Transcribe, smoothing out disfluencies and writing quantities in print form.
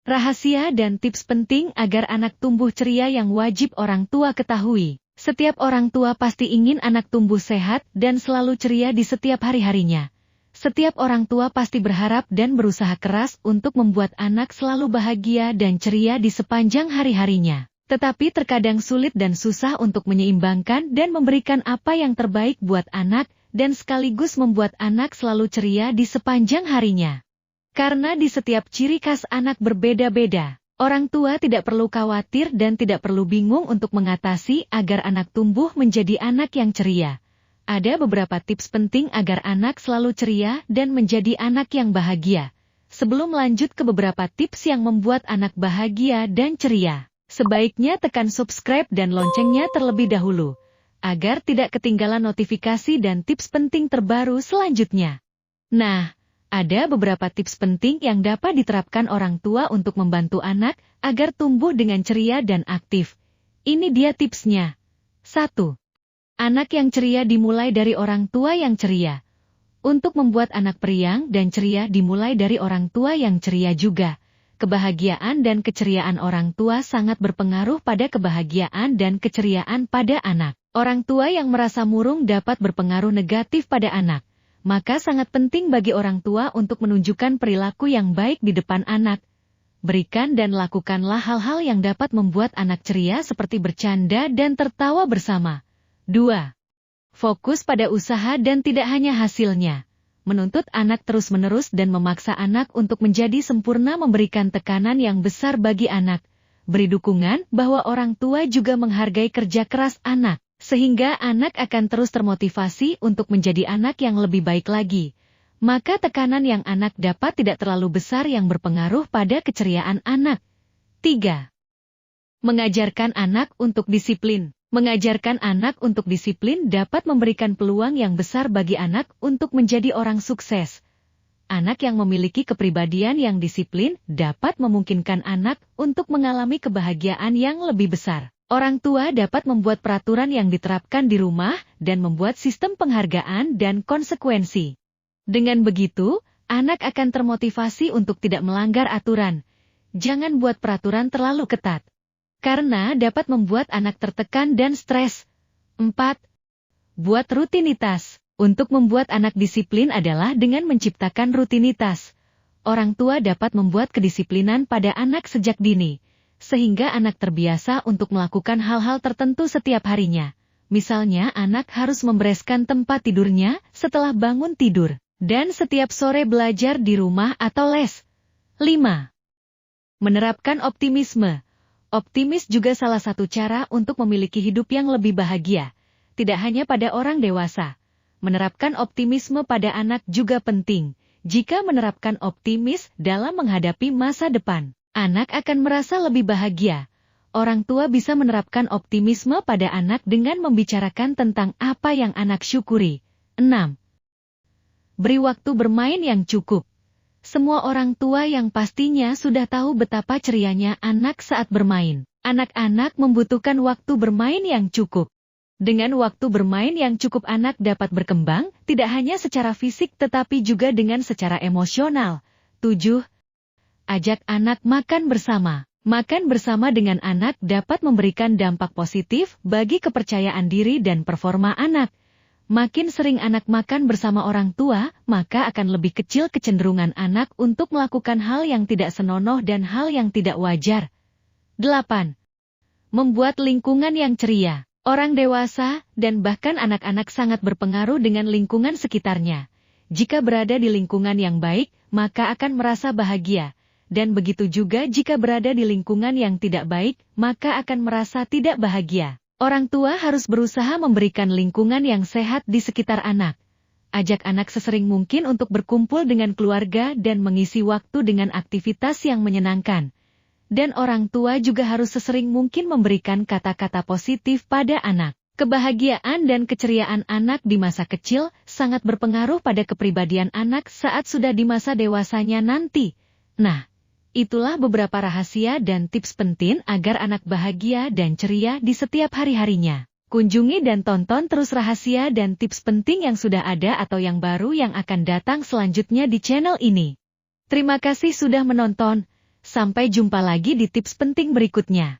Rahasia dan tips penting agar anak tumbuh ceria yang wajib orang tua ketahui. Setiap orang tua pasti ingin anak tumbuh sehat dan selalu ceria di setiap hari-harinya. Setiap orang tua pasti berharap dan berusaha keras untuk membuat anak selalu bahagia dan ceria di sepanjang hari-harinya. Tetapi terkadang sulit dan susah untuk menyeimbangkan dan memberikan apa yang terbaik buat anak, dan sekaligus membuat anak selalu ceria di sepanjang harinya. Karena di setiap ciri khas anak berbeda-beda, orang tua tidak perlu khawatir dan tidak perlu bingung untuk mengatasi agar anak tumbuh menjadi anak yang ceria. Ada beberapa tips penting agar anak selalu ceria dan menjadi anak yang bahagia. Sebelum lanjut ke beberapa tips yang membuat anak bahagia dan ceria, sebaiknya tekan subscribe dan loncengnya terlebih dahulu, agar tidak ketinggalan notifikasi dan tips penting terbaru selanjutnya. Nah, ada beberapa tips penting yang dapat diterapkan orang tua untuk membantu anak agar tumbuh dengan ceria dan aktif. Ini dia tipsnya. 1. Anak yang ceria dimulai dari orang tua yang ceria. Untuk membuat anak periang dan ceria dimulai dari orang tua yang ceria juga. Kebahagiaan dan keceriaan orang tua sangat berpengaruh pada kebahagiaan dan keceriaan pada anak. Orang tua yang merasa murung dapat berpengaruh negatif pada anak. Maka sangat penting bagi orang tua untuk menunjukkan perilaku yang baik di depan anak. Berikan dan lakukanlah hal-hal yang dapat membuat anak ceria seperti bercanda dan tertawa bersama. 2. Fokus pada usaha dan tidak hanya hasilnya. Menuntut anak terus-menerus dan memaksa anak untuk menjadi sempurna memberikan tekanan yang besar bagi anak. Beri dukungan bahwa orang tua juga menghargai kerja keras anak. Sehingga anak akan terus termotivasi untuk menjadi anak yang lebih baik lagi. Maka tekanan yang anak dapat tidak terlalu besar yang berpengaruh pada keceriaan anak. 3. Mengajarkan anak untuk disiplin. Mengajarkan anak untuk disiplin dapat memberikan peluang yang besar bagi anak untuk menjadi orang sukses. Anak yang memiliki kepribadian yang disiplin dapat memungkinkan anak untuk mengalami kebahagiaan yang lebih besar. Orang tua dapat membuat peraturan yang diterapkan di rumah dan membuat sistem penghargaan dan konsekuensi. Dengan begitu, anak akan termotivasi untuk tidak melanggar aturan. Jangan buat peraturan terlalu ketat, karena dapat membuat anak tertekan dan stres. 4. Buat rutinitas. Untuk membuat anak disiplin adalah dengan menciptakan rutinitas. Orang tua dapat membuat kedisiplinan pada anak sejak dini, sehingga anak terbiasa untuk melakukan hal-hal tertentu setiap harinya. Misalnya anak harus membereskan tempat tidurnya setelah bangun tidur, dan setiap sore belajar di rumah atau les. 5. Menerapkan optimisme. Optimis juga salah satu cara untuk memiliki hidup yang lebih bahagia, tidak hanya pada orang dewasa. Menerapkan optimisme pada anak juga penting. Jika menerapkan optimis dalam menghadapi masa depan, anak akan merasa lebih bahagia. Orang tua bisa menerapkan optimisme pada anak dengan membicarakan tentang apa yang anak syukuri. 6. Beri waktu bermain yang cukup. Semua orang tua yang pastinya sudah tahu betapa cerianya anak saat bermain. Anak-anak membutuhkan waktu bermain yang cukup. Dengan waktu bermain yang cukup anak dapat berkembang, tidak hanya secara fisik tetapi juga dengan secara emosional. 7. Ajak anak makan bersama. Makan bersama dengan anak dapat memberikan dampak positif bagi kepercayaan diri dan performa anak. Makin sering anak makan bersama orang tua, maka akan lebih kecil kecenderungan anak untuk melakukan hal yang tidak senonoh dan hal yang tidak wajar. 8. Membuat lingkungan yang ceria. Orang dewasa dan bahkan anak-anak sangat berpengaruh dengan lingkungan sekitarnya. Jika berada di lingkungan yang baik, maka akan merasa bahagia. Dan begitu juga jika berada di lingkungan yang tidak baik, maka akan merasa tidak bahagia. Orang tua harus berusaha memberikan lingkungan yang sehat di sekitar anak. Ajak anak sesering mungkin untuk berkumpul dengan keluarga dan mengisi waktu dengan aktivitas yang menyenangkan. Dan orang tua juga harus sesering mungkin memberikan kata-kata positif pada anak. Kebahagiaan dan keceriaan anak di masa kecil sangat berpengaruh pada kepribadian anak saat sudah di masa dewasanya nanti. Nah, itulah beberapa rahasia dan tips penting agar anak bahagia dan ceria di setiap hari-harinya. Kunjungi dan tonton terus rahasia dan tips penting yang sudah ada atau yang baru yang akan datang selanjutnya di channel ini. Terima kasih sudah menonton. Sampai jumpa lagi di tips penting berikutnya.